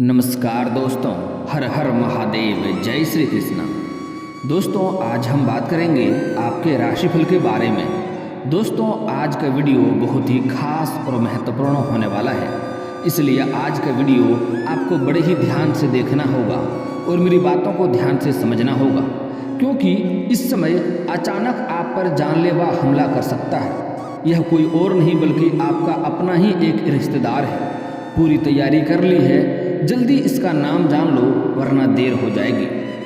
नमस्कार दोस्तों, हर हर महादेव, जय श्री कृष्णा। दोस्तों आज हम बात करेंगे आपके राशिफल के बारे में। दोस्तों आज का वीडियो बहुत ही खास और महत्वपूर्ण होने वाला है, इसलिए आज का वीडियो आपको बड़े ही ध्यान से देखना होगा और मेरी बातों को ध्यान से समझना होगा, क्योंकि इस समय अचानक आप पर जानलेवा हमला कर सकता है। यह कोई और नहीं बल्कि आपका अपना ही एक रिश्तेदार है। पूरी तैयारी कर ली है, जल्दी इसका नाम जान लो वरना देर हो जाएगी।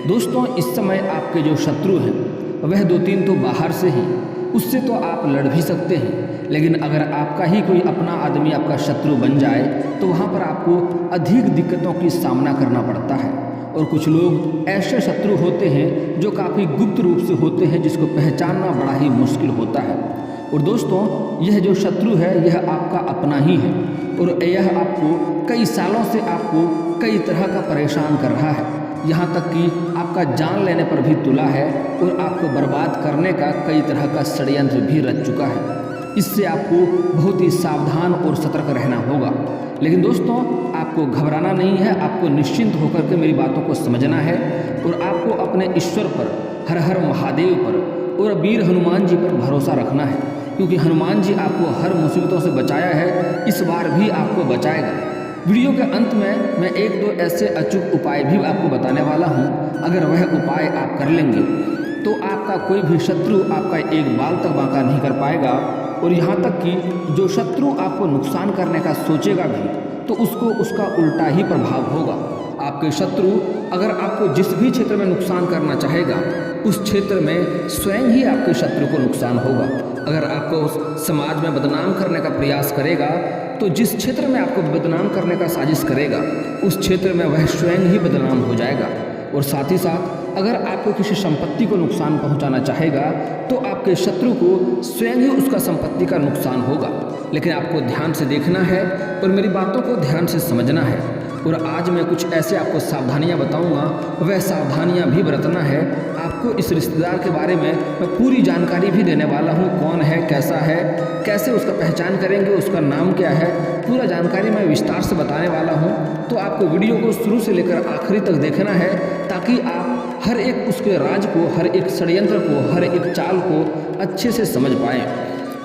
दोस्तों इस समय आपके जो शत्रु हैं वह 2-3 तो बाहर से हैं, उससे तो आप लड़ भी सकते हैं, लेकिन अगर आपका ही कोई अपना आदमी आपका शत्रु बन जाए तो वहाँ पर आपको अधिक दिक्कतों की सामना करना पड़ता है। और कुछ लोग ऐसे शत्रु होते हैं जो काफ़ी गुप्त रूप से होते हैं, जिसको पहचानना बड़ा ही मुश्किल होता है। और दोस्तों यह जो शत्रु है यह आपका अपना ही है और यह आपको कई सालों से आपको कई तरह का परेशान कर रहा है, यहाँ तक कि आपका जान लेने पर भी तुला है और आपको बर्बाद करने का कई तरह का षड्यंत्र भी रच चुका है। इससे आपको बहुत ही सावधान और सतर्क रहना होगा। लेकिन दोस्तों आपको घबराना नहीं है, आपको निश्चिंत होकर के मेरी बातों को समझना है और आपको अपने ईश्वर पर, हर हर महादेव पर और वीर हनुमान जी पर भरोसा रखना है, क्योंकि हनुमान जी आपको हर मुसीबतों से बचाया है, इस बार भी आपको बचाएगा। वीडियो के अंत में मैं 1-2 ऐसे अचूक उपाय भी आपको बताने वाला हूँ। अगर वह उपाय आप कर लेंगे तो आपका कोई भी शत्रु आपका एक बाल तक बांका नहीं कर पाएगा। और यहाँ तक कि जो शत्रु आपको नुकसान करने का सोचेगा भी तो उसको उसका उल्टा ही प्रभाव होगा। आपके शत्रु अगर आपको जिस भी क्षेत्र में नुकसान करना चाहेगा उस क्षेत्र में स्वयं ही आपके शत्रु को नुकसान होगा। अगर आपको समाज में बदनाम करने का प्रयास करेगा तो जिस क्षेत्र में आपको बदनाम करने का साजिश करेगा उस क्षेत्र में वह स्वयं ही बदनाम हो जाएगा। और साथ ही साथ अगर आपको किसी संपत्ति को नुकसान पहुंचाना चाहेगा तो आपके शत्रु को स्वयं ही उसका संपत्ति का नुकसान होगा। लेकिन आपको ध्यान से देखना है और मेरी बातों को ध्यान से समझना है। और आज मैं कुछ ऐसे आपको सावधानियां बताऊंगा, वह सावधानियां भी बरतना है। आपको इस रिश्तेदार के बारे में मैं पूरी जानकारी भी देने वाला हूं, कौन है, कैसा है, कैसे उसका पहचान करेंगे, उसका नाम क्या है, पूरा जानकारी मैं विस्तार से बताने वाला हूं। तो आपको वीडियो को शुरू से लेकर आखिरी तक देखना है, ताकि आप हर एक उसके राज को, हर एक षड्यंत्र को, हर एक चाल को अच्छे से समझ पाएँ।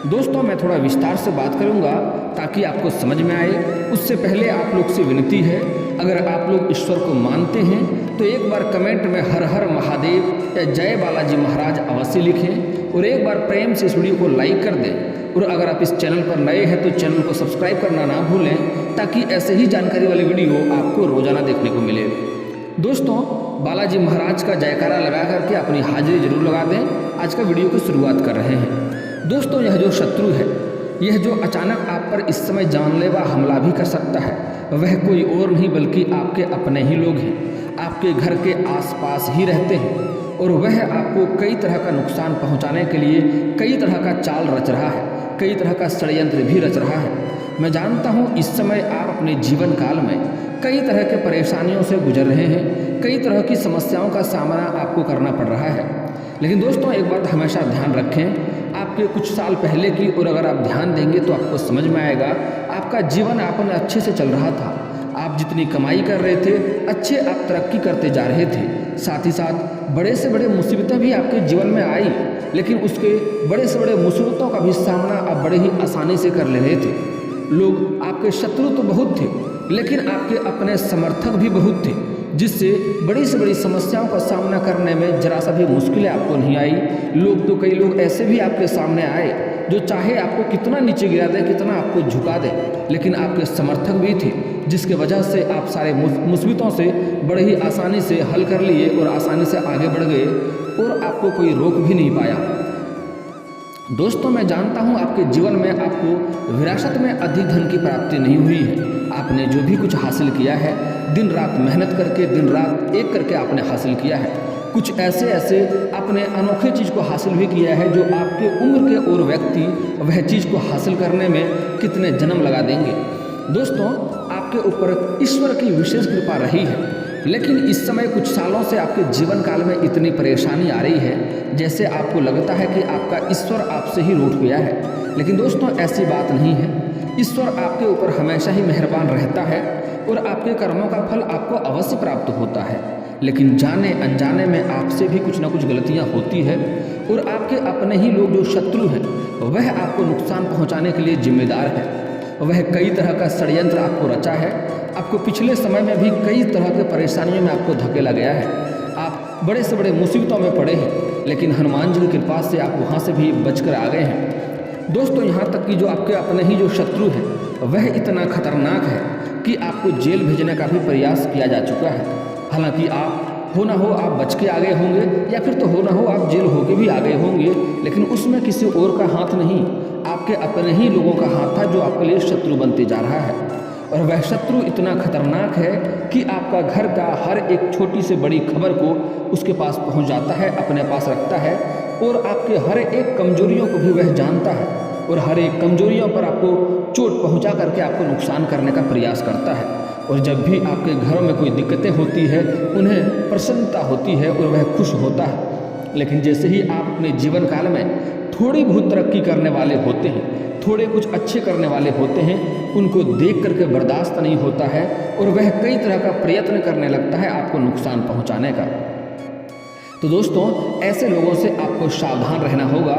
दोस्तों मैं थोड़ा विस्तार से बात करूंगा ताकि आपको समझ में आए। उससे पहले आप लोग से विनती है, अगर आप लोग ईश्वर को मानते हैं तो एक बार कमेंट में हर हर महादेव या जय बालाजी महाराज अवश्य लिखें और एक बार प्रेम से इस वीडियो को लाइक कर दें। और अगर आप इस चैनल पर नए हैं तो चैनल को सब्सक्राइब करना ना भूलें, ताकि ऐसे ही जानकारी वाले वीडियो आपको रोजाना देखने को मिले। दोस्तों बालाजी महाराज का जयकारा लगा करके अपनी हाजिरी जरूर लगा दें। आज का वीडियो की शुरुआत कर रहे हैं। दोस्तों यह जो शत्रु है, यह जो अचानक आप पर इस समय जानलेवा हमला भी कर सकता है, वह कोई और नहीं बल्कि आपके अपने ही लोग हैं। आपके घर के आसपास ही रहते हैं और वह आपको कई तरह का नुकसान पहुंचाने के लिए कई तरह का चाल रच रहा है, कई तरह का षड्यंत्र भी रच रहा है। मैं जानता हूँ इस समय आप अपने जीवन काल में कई तरह के परेशानियों से गुजर रहे हैं, कई तरह की समस्याओं का सामना आपको करना पड़ रहा है। लेकिन दोस्तों एक बात हमेशा ध्यान रखें, आपके कुछ साल पहले की और अगर आप ध्यान देंगे तो आपको समझ में आएगा आपका जीवन यापन अच्छे से चल रहा था। आप जितनी कमाई कर रहे थे, अच्छे आप तरक्की करते जा रहे थे। साथ ही साथ बड़े से बड़े मुसीबतें भी आपके जीवन में आई, लेकिन उसके बड़े से बड़े मुसीबतों का भी सामना आप बड़े ही आसानी से कर ले रहे थे। लोग आपके शत्रु तो बहुत थे, लेकिन आपके अपने समर्थक भी बहुत थे, जिससे बड़ी से बड़ी समस्याओं का सामना करने में जरा सा भी मुश्किलें आपको नहीं आई। लोग तो कई लोग ऐसे भी आपके सामने आए जो चाहे आपको कितना नीचे गिरा दे, कितना आपको झुका दे, लेकिन आपके समर्थक भी थे, जिसके वजह से आप सारे मुसीबतों से बड़े ही आसानी से हल कर लिए और आसानी से आगे बढ़ गए और आपको कोई रोक भी नहीं पाया। दोस्तों मैं जानता हूँ आपके जीवन में आपको विरासत में अधिक धन की प्राप्ति नहीं हुई है। आपने जो भी कुछ हासिल किया है दिन रात मेहनत करके, दिन रात एक करके आपने हासिल किया है। कुछ ऐसे आपने अनोखे चीज़ को हासिल भी किया है जो आपके उम्र के और व्यक्ति वह चीज़ को हासिल करने में कितने जन्म लगा देंगे। दोस्तों आपके ऊपर ईश्वर की विशेष कृपा रही है, लेकिन इस समय कुछ सालों से आपके जीवन काल में इतनी परेशानी आ रही है जैसे आपको लगता है कि आपका ईश्वर आपसे ही रूठ गया है। लेकिन दोस्तों ऐसी बात नहीं है, ईश्वर आपके ऊपर हमेशा ही मेहरबान रहता है और आपके कर्मों का फल आपको अवश्य प्राप्त होता है। लेकिन जाने अनजाने में आपसे भी कुछ ना कुछ गलतियां होती है और आपके अपने ही लोग जो शत्रु हैं वह आपको नुकसान पहुंचाने के लिए जिम्मेदार है। वह कई तरह का षड्यंत्र आपको रचा है। आपको पिछले समय में भी कई तरह के परेशानियों में आपको धकेला गया है। आप बड़े से बड़े मुसीबतों में पड़े हैं, लेकिन हनुमान जी की कृपा से आप वहाँ से भी बचकर आ गए हैं। दोस्तों, यहाँ तक कि जो आपके अपने ही जो शत्रु है वह इतना खतरनाक है कि आपको जेल भेजने का भी प्रयास किया जा चुका है। हालांकि आप हो ना हो आप बच के आ गए होंगे, या फिर तो हो ना हो आप जेल होके भी आ गए होंगे, लेकिन उसमें किसी और का हाथ नहीं, आपके अपने ही लोगों का हाथ था जो आपके लिए शत्रु बनते जा रहा है। और वह शत्रु इतना खतरनाक है कि आपका घर का हर एक छोटी से बड़ी खबर को उसके पास पहुंच जाता है, अपने पास रखता है, और आपके हर एक कमजोरियों को भी वह जानता है और हर एक कमजोरियों पर आपको चोट पहुंचा करके आपको नुकसान करने का प्रयास करता है। और जब भी आपके घरों में कोई दिक्कतें होती है उन्हें प्रसन्नता होती है और वह खुश होता है। लेकिन जैसे ही आप अपने जीवन काल में थोड़ी बहुत तरक्की करने वाले होते हैं, थोड़े कुछ अच्छे करने वाले होते हैं, उनको देख करके बर्दाश्त नहीं होता है और वह कई तरह का प्रयत्न करने लगता है आपको नुकसान पहुंचाने का। तो दोस्तों, ऐसे लोगों से आपको सावधान रहना होगा।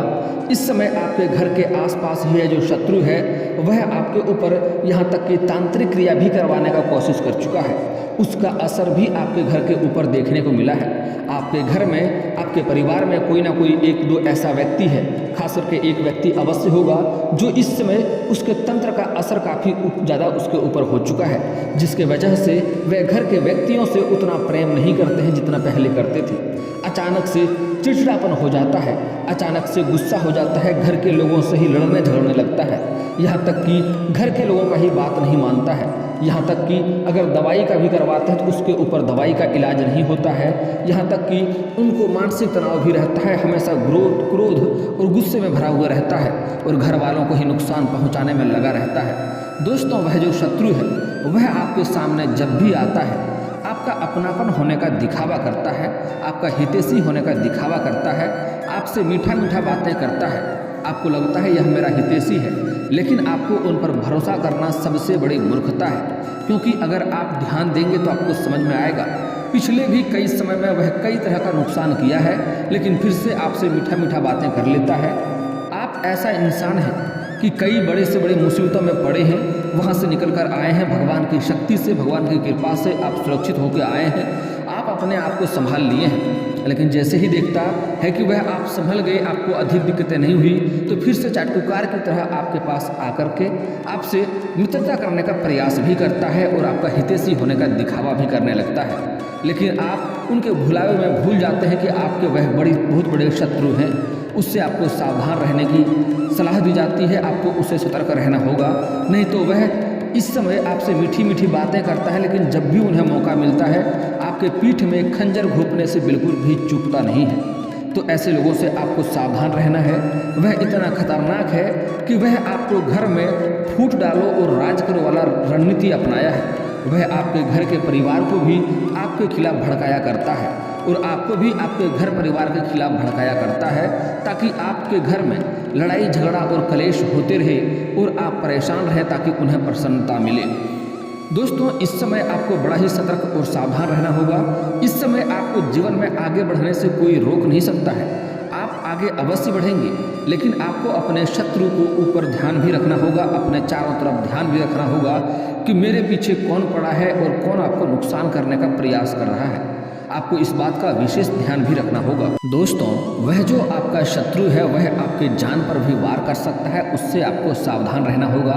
इस समय आपके घर के आसपास ही है जो शत्रु है वह आपके ऊपर यहाँ तक कि तांत्रिक क्रिया भी करवाने का कोशिश कर चुका है। उसका असर भी आपके घर के ऊपर देखने को मिला है। आपके घर में, आपके परिवार में कोई ना कोई एक दो ऐसा व्यक्ति है, खास करके एक व्यक्ति अवश्य होगा जो इस समय उसके तंत्र का असर काफ़ी ज़्यादा उसके ऊपर हो चुका है, जिसके वजह से वह घर के व्यक्तियों से उतना प्रेम नहीं करते हैं जितना पहले करते थे। अचानक से चिड़चिड़ापन हो जाता है, अचानक से गुस्सा हो जाता है, घर के लोगों से ही लड़ने झगड़ने लगता है, यहाँ तक कि घर के लोगों का ही बात नहीं मानता है, यहाँ तक कि अगर दवाई का भी करवाते हैं तो उसके ऊपर दवाई का इलाज नहीं होता है, यहाँ तक कि उनको मानसिक तनाव भी रहता है, हमेशा क्रोध और गुस्से में भरा हुआ रहता है और घर वालों को ही नुकसान पहुँचाने में लगा रहता है। दोस्तों, वह जो शत्रु है वह आपके सामने जब भी आता है आपका अपनापन होने का दिखावा करता है, आपका हितैषी होने का दिखावा करता है, आपसे मीठा मीठा बातें करता है, आपको लगता है यह मेरा हितैषी है, लेकिन आपको उन पर भरोसा करना सबसे बड़ी मूर्खता है। क्योंकि अगर आप ध्यान देंगे तो आपको समझ में आएगा, पिछले भी कई समय में वह कई तरह का नुकसान किया है, लेकिन फिर से आपसे मीठा मीठा बातें कर लेता है। आप ऐसा इंसान है कि कई बड़े से बड़े मुसीबतों में पड़े हैं, वहाँ से निकल कर आए हैं, भगवान की शक्ति से, भगवान की कृपा से आप सुरक्षित होकर आए हैं, आप अपने आप को संभाल लिए हैं। लेकिन जैसे ही देखता है कि वह आप संभल गए, आपको अधिक दिक्कतें नहीं हुई, तो फिर से चाटुकार की तरह आपके पास आकर के आपसे मित्रता करने का प्रयास भी करता है और आपका हितैषी होने का दिखावा भी करने लगता है। लेकिन आप उनके भुलावे में भूल जाते हैं कि आपके वह बहुत बड़े शत्रु हैं। उससे आपको सावधान रहने की सलाह दी जाती है, आपको उससे सतर्क रहना होगा, नहीं तो वह इस समय आपसे मीठी मीठी बातें करता है, लेकिन जब भी उन्हें मौका मिलता है आपके पीठ में खंजर घोंपने से बिल्कुल भी चूकता नहीं है। तो ऐसे लोगों से आपको सावधान रहना है। वह इतना खतरनाक है कि वह आपको घर में फूट डालो और राज करो वाला रणनीति अपनाया है। वह आपके घर के परिवार को भी आपके खिलाफ भड़काया करता है और आपको भी आपके घर परिवार के खिलाफ भड़काया करता है, ताकि आपके घर में लड़ाई झगड़ा और कलेश होते रहे और आप परेशान रहे, ताकि उन्हें प्रसन्नता मिले। दोस्तों, इस समय आपको बड़ा ही सतर्क और सावधान रहना होगा। इस समय आपको जीवन में आगे बढ़ने से कोई रोक नहीं सकता है। आप आगे अवश्य बढ़ेंगे, लेकिन आपको अपने शत्रु को ऊपर ध्यान भी रखना होगा, अपने चारों तरफ ध्यान भी रखना होगा कि मेरे पीछे कौन पड़ा है और कौन आपको नुकसान करने का प्रयास कर रहा है। आपको इस बात का विशेष ध्यान भी रखना होगा। दोस्तों, वह जो आपका शत्रु है वह आपके जान पर भी वार कर सकता है, उससे आपको सावधान रहना होगा।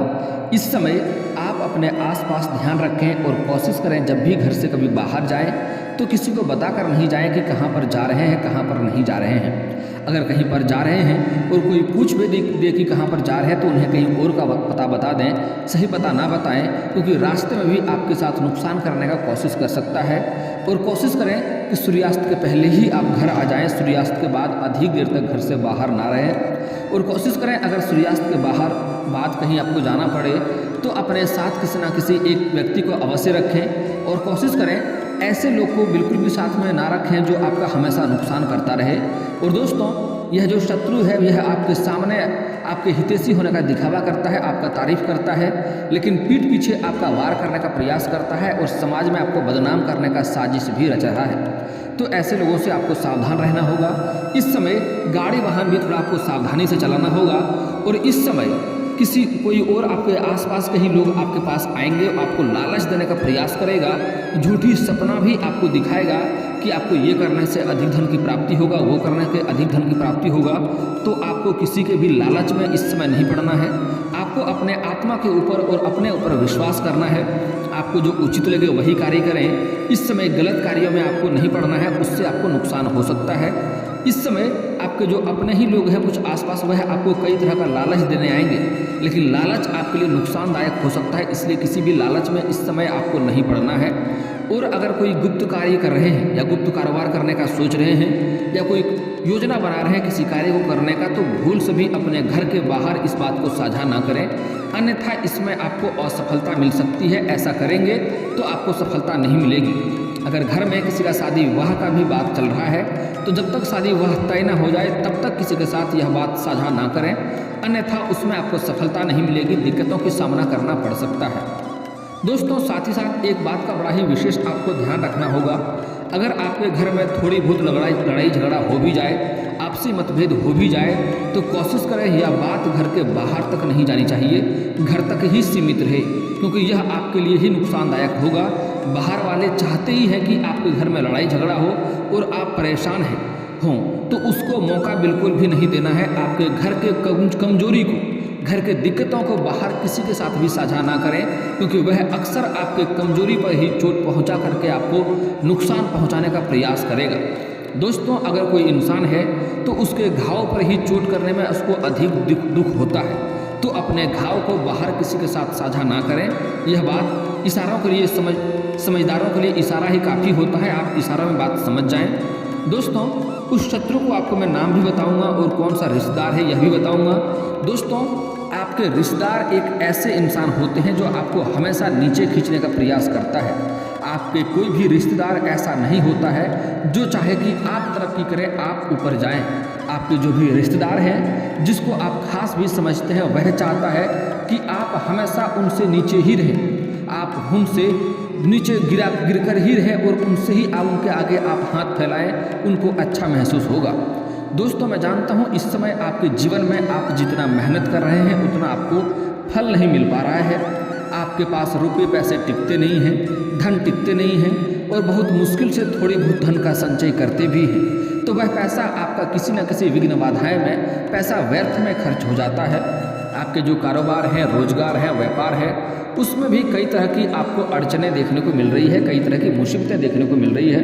इस समय आप अपने आसपास ध्यान रखें और कोशिश करें जब भी घर से कभी बाहर जाएं तो किसी को बताकर नहीं जाएं कि कहाँ पर जा रहे हैं, कहाँ पर नहीं जा रहे हैं। अगर कहीं पर जा रहे हैं और कोई पूछ भी दे कि कहाँ पर जा रहे हैं तो उन्हें कहीं और का पता बता दें, सही पता ना बताएं, क्योंकि रास्ते में भी आपके साथ नुकसान करने का कोशिश कर सकता है। और कोशिश करें कि सूर्यास्त के पहले ही आप घर आ जाएं, सूर्यास्त के बाद अधिक देर तक घर से बाहर ना रहें। और कोशिश करें अगर सूर्यास्त के बाद कहीं आपको जाना पड़े तो अपने साथ किसी ना किसी एक व्यक्ति को अवश्य रखें और कोशिश करें ऐसे लोग को बिल्कुल भी साथ में ना रखें जो आपका हमेशा नुकसान करता रहे। और दोस्तों, यह जो शत्रु है यह आपके सामने आपके हितैषी होने का दिखावा करता है, आपका तारीफ करता है, लेकिन पीठ पीछे आपका वार करने का प्रयास करता है और समाज में आपको बदनाम करने का साजिश भी रच रहा है। तो ऐसे लोगों से आपको सावधान रहना होगा। इस समय गाड़ी वाहन भी थोड़ा आपको सावधानी से चलाना होगा और इस समय कोई और आपके आसपास के ही लोग आपके पास आएंगे, आपको लालच देने का प्रयास करेगा, झूठी सपना भी आपको दिखाएगा कि आपको ये करने से अधिक धन की प्राप्ति होगा, वो करने से अधिक धन की प्राप्ति होगा। तो आपको किसी के भी लालच में इस समय नहीं पड़ना है। आपको अपने आत्मा के ऊपर और अपने ऊपर विश्वास करना है। आपको जो उचित लगे वही कार्य करें। इस समय गलत कार्यों में आपको नहीं पड़ना है, उससे आपको नुकसान हो सकता है। इस समय आपके जो अपने ही लोग हैं कुछ आसपास, वह आपको कई तरह का लालच देने आएंगे, लेकिन लालच आपके लिए नुकसानदायक हो सकता है, इसलिए किसी भी लालच में इस समय आपको नहीं पड़ना है। और अगर कोई गुप्त कार्य कर रहे हैं या गुप्त कारोबार करने का सोच रहे हैं या कोई योजना बना रहे हैं किसी कार्य को करने का, तो भूल से भी अपने घर के बाहर इस बात को साझा ना करें, अन्यथा इसमें आपको असफलता मिल सकती है। ऐसा करेंगे तो आपको सफलता नहीं मिलेगी। अगर घर में किसी का शादी विवाह का भी बात चल रहा है तो जब तक शादी विवाह तय न हो जाए तब तक किसी के साथ यह बात साझा ना करें, अन्यथा उसमें आपको सफलता नहीं मिलेगी, दिक्कतों का सामना करना पड़ सकता है। दोस्तों साथ ही साथ एक बात का बड़ा ही विशेष आपको ध्यान रखना होगा। अगर आपके घर में थोड़ी बहुत लड़ाई झगड़ा हो भी जाए, आपसी मतभेद हो भी जाए, तो कोशिश करें यह बात घर के बाहर तक नहीं जानी चाहिए, घर तक ही सीमित रहे, क्योंकि यह आपके लिए ही नुकसानदायक होगा। बाहर वाले चाहते ही हैं कि आपके घर में लड़ाई झगड़ा हो और आप परेशान हों, तो उसको मौका बिल्कुल भी नहीं देना है। आपके घर के कमजोरी को, घर के दिक्कतों को बाहर किसी के साथ भी साझा ना करें, क्योंकि वह अक्सर आपके कमजोरी पर ही चोट पहुंचा करके आपको नुकसान पहुंचाने का प्रयास करेगा। दोस्तों अगर कोई इंसान है तो उसके घाव पर ही चोट करने में उसको अधिक दुख होता है, तो अपने घाव को बाहर किसी के साथ साझा ना करें। यह बात इशारों के लिए समझदारों के लिए इशारा ही काफ़ी होता है, आप इशारा में बात समझ जाएं। दोस्तों उस शत्रु को आपको मैं नाम भी बताऊंगा और कौन सा रिश्तेदार है यह भी बताऊंगा। दोस्तों आपके रिश्तेदार एक ऐसे इंसान होते हैं जो आपको हमेशा नीचे खींचने का प्रयास करता है। आपके कोई भी रिश्तेदार ऐसा नहीं होता है जो चाहे कि आप तरक्की करें, आप ऊपर जाएं। आपके जो भी रिश्तेदार हैं जिसको आप खास भी समझते हैं, वह चाहता है कि आप हमेशा उनसे नीचे ही रहें, आप उनसे नीचे गिरकर ही रहें और उनसे ही आप उनके आगे आप हाथ फैलाएं, उनको अच्छा महसूस होगा। दोस्तों मैं जानता हूँ इस समय आपके जीवन में आप जितना मेहनत कर रहे हैं उतना आपको फल नहीं मिल पा रहा है। आपके पास रुपये पैसे टिकते नहीं हैं, धन टिकते नहीं हैं और बहुत मुश्किल से थोड़ी बहुत धन का संचय करते भी हैं, तो वह पैसा आपका किसी न किसी विघ्न बाधाएं में पैसा व्यर्थ में खर्च हो जाता है। आपके जो कारोबार है, रोजगार है, व्यापार है, उसमें भी कई तरह की आपको अड़चनें देखने को मिल रही है, कई तरह की मुसीबतें देखने को मिल रही है।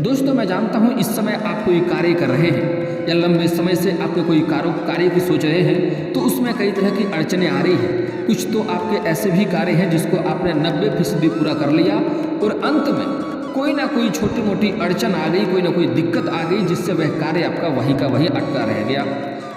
दोस्तों मैं जानता हूँ इस समय आप कोई कार्य कर रहे हैं या लंबे समय से आपके कोई कार्य की सोच रहे हैं, तो उसमें कई तरह की अड़चनें आ रही हैं। कुछ तो आपके ऐसे भी कार्य हैं जिसको आपने 90% पूरा कर लिया और अंत में कोई ना कोई छोटी मोटी अड़चन आ गई, कोई ना कोई दिक्कत आ गई, जिससे वह कार्य आपका वहीं का वहीं अटका रह गया।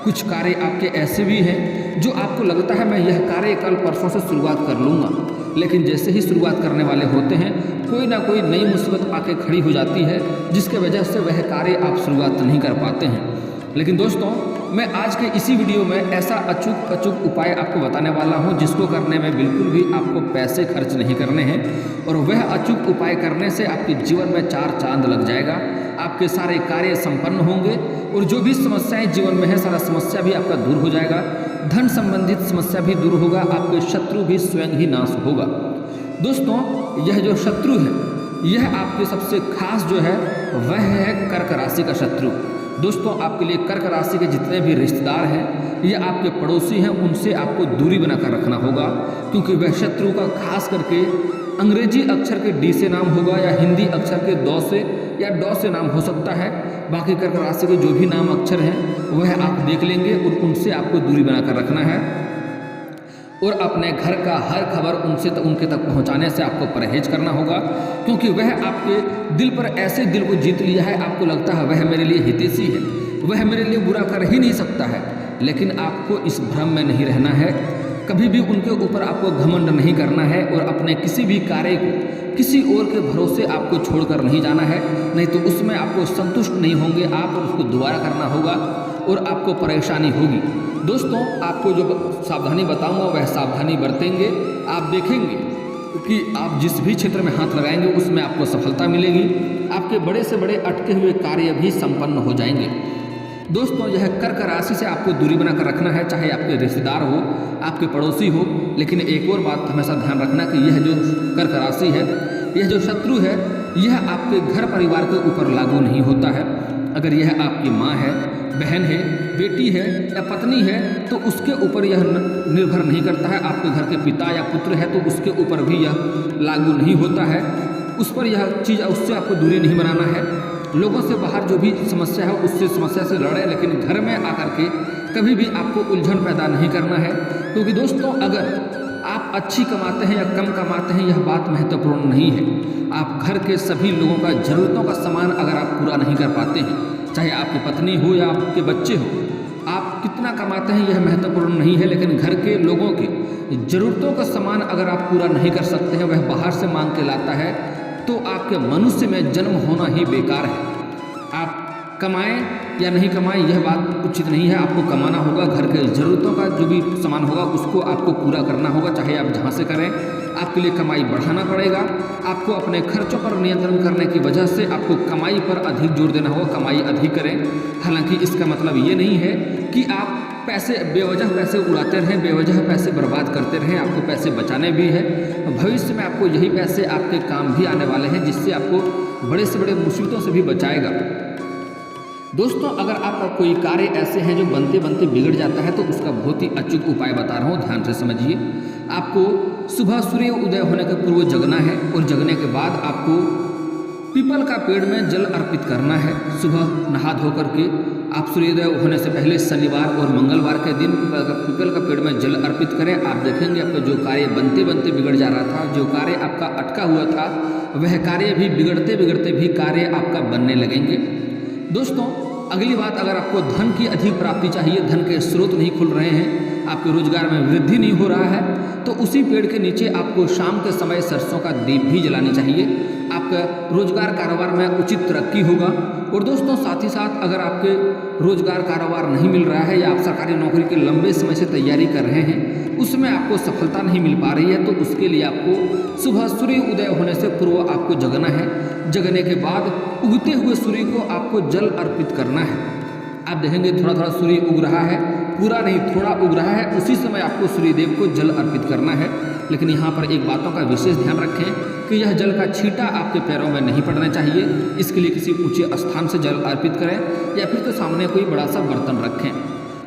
कुछ कार्य आपके ऐसे भी हैं जो आपको लगता है मैं यह कार्य कल परसों से शुरुआत कर लूँगा, लेकिन जैसे ही शुरुआत करने वाले होते हैं कोई ना कोई नई मुसीबत आके खड़ी हो जाती है, जिसके वजह से वह कार्य आप शुरुआत नहीं कर पाते हैं। लेकिन दोस्तों मैं आज के इसी वीडियो में ऐसा अचूक उपाय आपको बताने वाला हूं जिसको करने में बिल्कुल भी आपको पैसे खर्च नहीं करने हैं, और वह अचूक उपाय करने से आपके जीवन में 4 चांद लग जाएगा। आपके सारे कार्य संपन्न होंगे और जो भी समस्याएं जीवन में है सारा समस्या भी आपका दूर हो जाएगा, धन संबंधित समस्या भी दूर होगा, आपके शत्रु भी स्वयं ही नाश होगा। दोस्तों यह जो शत्रु है यह आपके सबसे खास जो है वह है कर्क राशि का शत्रु। दोस्तों आपके लिए कर्क राशि के जितने भी रिश्तेदार हैं या आपके पड़ोसी हैं उनसे आपको दूरी बनाकर रखना होगा, क्योंकि वह शत्रु का खास करके अंग्रेजी अक्षर के डी से नाम होगा या हिंदी अक्षर के दौ से या डॉ से नाम हो सकता है। बाकी कर्क राशि के जो भी नाम अक्षर हैं वह आप देख लेंगे और उनसे आपको दूरी बनाकर रखना है, और अपने घर का हर खबर उनके तक पहुंचाने से आपको परहेज करना होगा, क्योंकि वह आपके दिल पर ऐसे दिल को जीत लिया है, आपको लगता है वह मेरे लिए हितैषी है, वह मेरे लिए बुरा कर ही नहीं सकता है। लेकिन आपको इस भ्रम में नहीं रहना है, कभी भी उनके ऊपर आपको घमंड नहीं करना है और अपने किसी भी कार्य को किसी और के भरोसे आपको छोड़कर नहीं जाना है, नहीं तो उसमें आपको संतुष्ट नहीं होंगे, आप उसको दोबारा करना होगा। और आपको परेशानी होगी। दोस्तों आपको जो सावधानी बताऊंगा वह सावधानी बरतेंगे, आप देखेंगे कि आप जिस भी क्षेत्र में हाथ लगाएंगे उसमें आपको सफलता मिलेगी। आपके बड़े से बड़े अटके हुए कार्य भी संपन्न हो जाएंगे। दोस्तों यह कर्क राशि से आपको दूरी बनाकर रखना है, चाहे आपके रिश्तेदार हो, आपके पड़ोसी हो। लेकिन एक और बात हमेशा ध्यान रखना कि यह जो कर्क राशि है, यह जो शत्रु है, यह आपके घर परिवार के ऊपर लागू नहीं होता है। अगर यह आपकी माँ है, बहन है, बेटी है या पत्नी है तो उसके ऊपर यह निर्भर नहीं करता है। आपके घर के पिता या पुत्र है तो उसके ऊपर भी यह लागू नहीं होता है। उस पर यह चीज़, उससे आपको दूरी नहीं बनाना है। लोगों से बाहर जो भी समस्या है उससे समस्या से लड़ें, लेकिन घर में आकर के कभी भी आपको उलझन पैदा नहीं करना है। क्योंकि दोस्तों अगर आप अच्छी कमाते हैं या कम कमाते हैं यह बात महत्वपूर्ण नहीं है। आप घर के सभी लोगों का ज़रूरतों का सामान अगर आप पूरा नहीं कर पाते हैं, चाहे आपकी पत्नी हो या आपके बच्चे हो, आप कितना कमाते हैं यह महत्वपूर्ण नहीं है। लेकिन घर के लोगों की ज़रूरतों का सामान अगर आप पूरा नहीं कर सकते हैं, वह बाहर से मांग के लाता है, तो आपके मनुष्य में जन्म होना ही बेकार है। आप कमाएं या नहीं कमाएं यह बात उचित नहीं है। आपको कमाना होगा, घर के ज़रूरतों का जो भी सामान होगा उसको आपको पूरा करना होगा, चाहे आप जहाँ से करें। आपके लिए कमाई बढ़ाना पड़ेगा। आपको अपने खर्चों पर नियंत्रण करने की वजह से आपको कमाई पर अधिक जोर देना होगा, कमाई अधिक करें। हालांकि इसका मतलब ये नहीं है कि आप पैसे बेवजह पैसे उड़ाते रहें, बेवजह पैसे बर्बाद करते रहें। आपको पैसे बचाने भी है। भविष्य में आपको यही पैसे आपके काम भी आने वाले हैं, जिससे आपको बड़े से बड़े मुसीबतों से भी बचाएगा। दोस्तों अगर आपका कोई कार्य ऐसे हैं जो बनते बनते बिगड़ जाता है तो उसका बहुत ही अचूक उपाय बता रहा हूँ, ध्यान से समझिए। आपको सुबह सूर्य उदय होने के पूर्व जगना है और जगने के बाद आपको पीपल का पेड़ में जल अर्पित करना है। सुबह नहा धो करके आप सूर्योदय होने से पहले शनिवार और मंगलवार के दिन पीपल का पेड़ में जल अर्पित करें। आप देखेंगे आपका जो कार्य बनते बनते बिगड़ जा रहा था, जो कार्य आपका अटका हुआ था, वह कार्य भी बिगड़ते बिगड़ते भी कार्य आपका बनने लगेंगे। दोस्तों अगली बात, अगर आपको धन की अधिक प्राप्ति चाहिए, धन के स्रोत नहीं खुल रहे हैं, आपके रोजगार में वृद्धि नहीं हो रहा है, तो उसी पेड़ के नीचे आपको शाम के समय सरसों का दीप भी जलानी चाहिए। आपका रोजगार कारोबार में उचित तरक्की होगा। और दोस्तों साथ ही साथ अगर आपके रोजगार कारोबार नहीं मिल रहा है या आप सरकारी नौकरी के लंबे समय से तैयारी कर रहे हैं, उसमें आपको सफलता नहीं मिल पा रही है, तो उसके लिए आपको सुबह सूर्य उदय होने से पूर्व आपको जगना है। जगने के बाद उगते हुए सूर्य को आपको जल अर्पित करना है। आप देखेंगे थोड़ा थोड़ा सूर्य उग रहा है, पूरा नहीं थोड़ा उग रहा है, उसी समय आपको सूर्यदेव को जल अर्पित करना है। लेकिन यहाँ पर एक बातों का विशेष ध्यान रखें कि यह जल का छींटा आपके पैरों में नहीं पड़ना चाहिए। इसके लिए किसी ऊंचे स्थान से जल अर्पित करें या फिर तो सामने कोई बड़ा सा बर्तन रखें।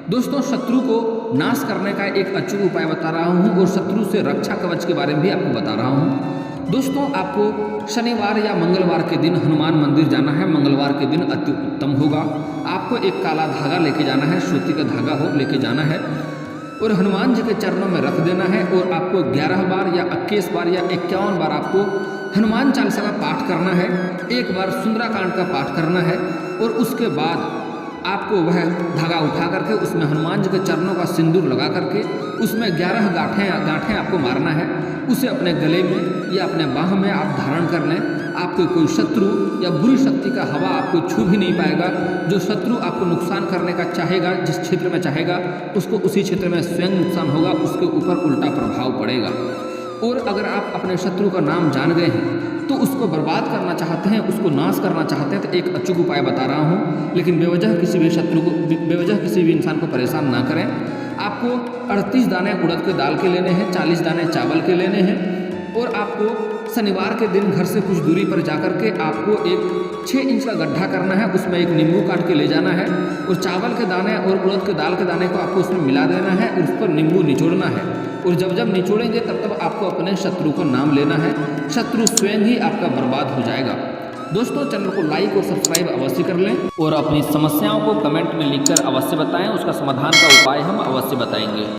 दोस्तों शत्रु को नाश करने का एक अचूक उपाय बता रहा हूँ और शत्रु से रक्षा कवच के बारे में भी आपको बता रहा हूँ। दोस्तों आपको शनिवार या मंगलवार के दिन हनुमान मंदिर जाना है। मंगलवार के दिन अति उत्तम होगा। आपको एक काला धागा लेके जाना है, सूती का धागा हो लेके जाना है और हनुमान जी के चरणों में रख देना है। और आपको 11 बार या 21 बार या 51 बार आपको हनुमान चालीसा का पाठ करना है। एक बार सुंदराकांड का पाठ करना है और उसके बाद आपको वह धागा उठा करके उसमें हनुमान जी के चरणों का सिंदूर लगा करके उसमें 11 गांठें आपको मारना है। उसे अपने गले में या अपने बाह में आप धारण कर लें। आपको कोई शत्रु या बुरी शक्ति का हवा आपको छू भी नहीं पाएगा। जो शत्रु आपको नुकसान करने का चाहेगा, जिस क्षेत्र में चाहेगा, उसको उसी क्षेत्र में स्वयं नुकसान होगा, उसके ऊपर उल्टा प्रभाव पड़ेगा। और अगर आप अपने शत्रु का नाम जान गए हैं तो उसको बर्बाद करना चाहते हैं, उसको नाश करना चाहते हैं, तो एक अचूक उपाय बता रहा हूँ। लेकिन बेवजह किसी भी शत्रु को, बेवजह किसी भी इंसान को परेशान ना करें। आपको 38 दाने उड़द के दाल के लेने हैं, 40 दाने चावल के लेने हैं और आपको शनिवार के दिन घर से कुछ दूरी पर जाकर के आपको एक 6 इंच का गड्ढा करना है। उसमें एक नींबू काट के ले जाना है और चावल के दाने और उड़द के दाल के दाने को आपको उसमें मिला देना है और उस पर नींबू निचोड़ना है। और जब जब निचोड़ेंगे तब तब आपको अपने शत्रु को नाम लेना है। शत्रु स्वयं ही आपका बर्बाद हो जाएगा। दोस्तों चैनल को लाइक और सब्सक्राइब अवश्य कर लें और अपनी समस्याओं को कमेंट में लिखकर अवश्य बताएं। उसका समाधान का उपाय हम अवश्य बताएंगे।